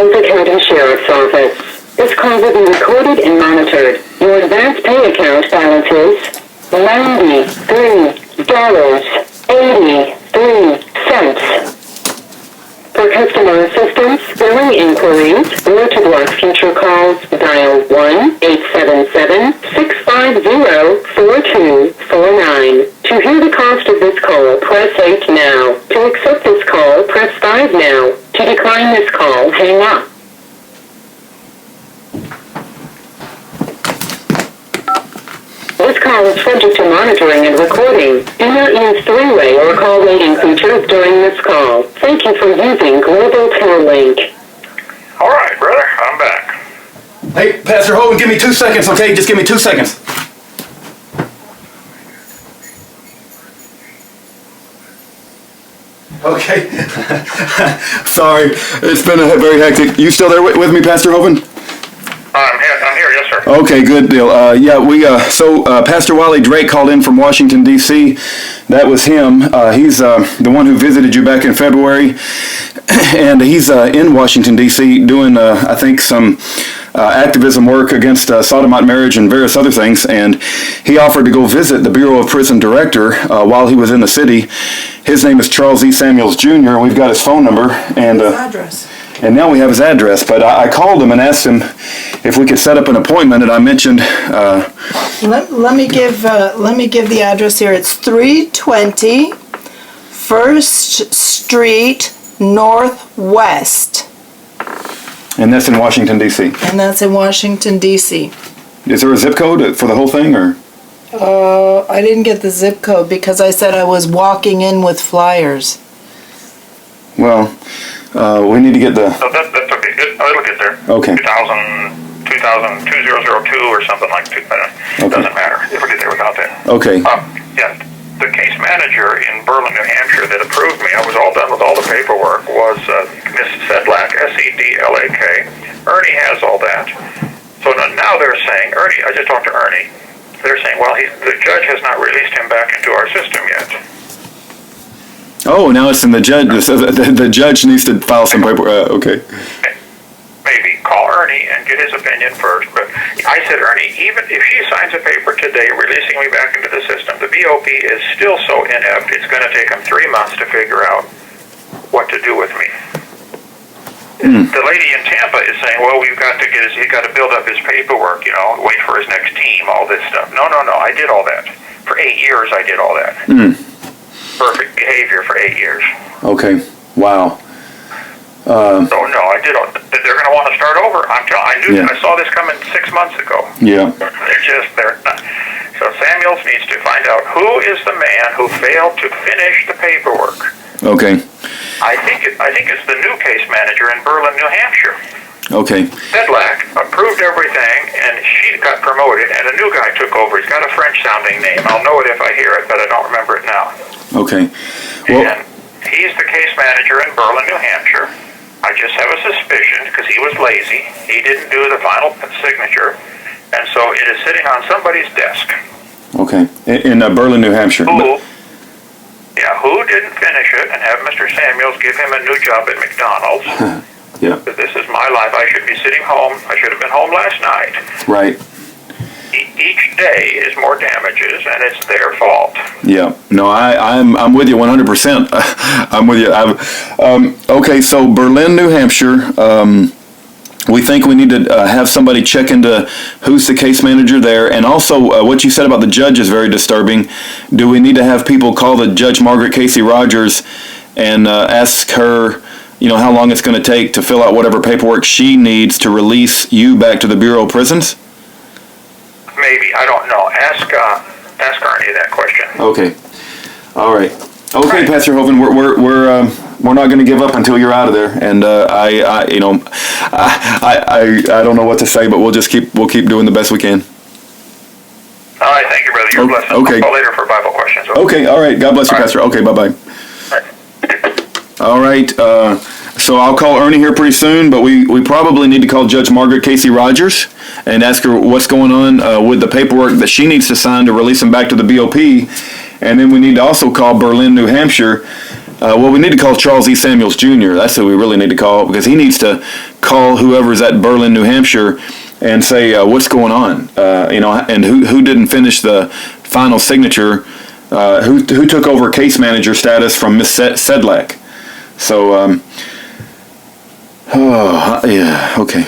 Suffolk County Sheriff's Office. This call will be recorded and monitored. Your advance pay account balance is $93.83. For customer assistance, billing inquiries, or to block future calls, dial 1-877-650-4249. To hear the cost of this call, press 8 now. To accept this call, press 5 now. To decline this call, hang up. This call is subject to monitoring and recording. Do not use three-way or call waiting features during this call. Thank you for using Global Link. All right, brother, I'm back. Hey, Pastor Hovind, give me 2 seconds, okay? Just give me 2 seconds. Okay. Sorry, it's been very hectic. You still there with me, Pastor Hovind? I'm here, yes, sir. Okay, good deal. Pastor Wally Drake called in from Washington, D.C. That was him. He's the one who visited you back in February, and he's in Washington, D.C. doing, I think, some activism work against sodomite marriage and various other things, and he offered to go visit the Bureau of Prison Director while he was in the city. His name is Charles E. Samuels, Jr. We've got his phone number and his address. And now we have his address, but I called him and asked him if we could set up an appointment, and I mentioned... Let me give the address here. It's 320 First Street Northwest. And that's in Washington, D.C.? And that's in Washington, D.C. Is there a zip code for the whole thing, or...? I didn't get the zip code because I said I was walking in with flyers. Well... we need to get the... So that's okay. It'll get there. Okay. 2002 or something like that. It doesn't matter. It'll get there without that. Okay. Yeah. The case manager in Berlin, New Hampshire that approved me, I was all done with all the paperwork, was Miss Sedlak, S-E-D-L-A-K. Ernie has all that. So now they're saying, Ernie, I just talked to Ernie, they're saying, well, the judge has not released him back into our system yet. Oh, now it's in the judge. The judge needs to file some paperwork. Okay. Maybe call Ernie and get his opinion first. But I said, Ernie, even if she signs a paper today releasing me back into the system, the BOP is still so inept, it's going to take them 3 months to figure out what to do with me. The lady in Tampa is saying, well, he's got to build up his paperwork, wait for his next team, all this stuff. No, I did all that. For 8 years, I did all that. Perfect behavior for 8 years. Okay. Wow. So no, I did. They're going to want to start over. I knew. Yeah. I saw this coming 6 months ago. Yeah. They're not. So Samuels needs to find out who is the man who failed to finish the paperwork. Okay. I think it's the new case manager in Berlin, New Hampshire. Okay. Sedlak approved everything, and she got promoted, and a new guy took over. He's got a French-sounding name. I'll know it if I hear it, but I don't remember it now. Okay. Well, and he's the case manager in Berlin, New Hampshire. I just have a suspicion, because he was lazy. He didn't do the final signature, and so it is sitting on somebody's desk. Okay. In Berlin, New Hampshire. Who didn't finish it and have Mr. Samuels give him a new job at McDonald's? Yeah. This is my life. I should be sitting home. I should have been home last night. Right. Each day is more damages, and it's their fault. Yeah. No, I'm with you 100%. I'm with you. Okay, so Berlin, New Hampshire. We think we need to have somebody check into who's the case manager there, and also what you said about the judge is very disturbing. Do we need to have people call the Judge Margaret Casey Rodgers and ask her, how long it's going to take to fill out whatever paperwork she needs to release you back to the Bureau of Prisons? Maybe. I don't know. Ask Arnie that question. Okay. All right. Okay, Pastor Hovind, we're not going to give up until you're out of there, and I don't know what to say, but we'll keep doing the best we can. All right, thank you, brother. You're blessed. Okay. I'll call later for Bible questions. Okay, all right. God bless you, Pastor. Okay, bye-bye. All right. So I'll call Ernie here pretty soon, but we probably need to call Judge Margaret Casey Rodgers and ask her what's going on with the paperwork that she needs to sign to release him back to the BOP. And then we need to also call Berlin, New Hampshire Well, we need to call Charles E. Samuels Jr. That's who we really need to call, because he needs to call whoever's at Berlin, New Hampshire, and say what's going on. And who didn't finish the final signature. Who took over case manager status from Miss Sedlak. So, yeah, okay.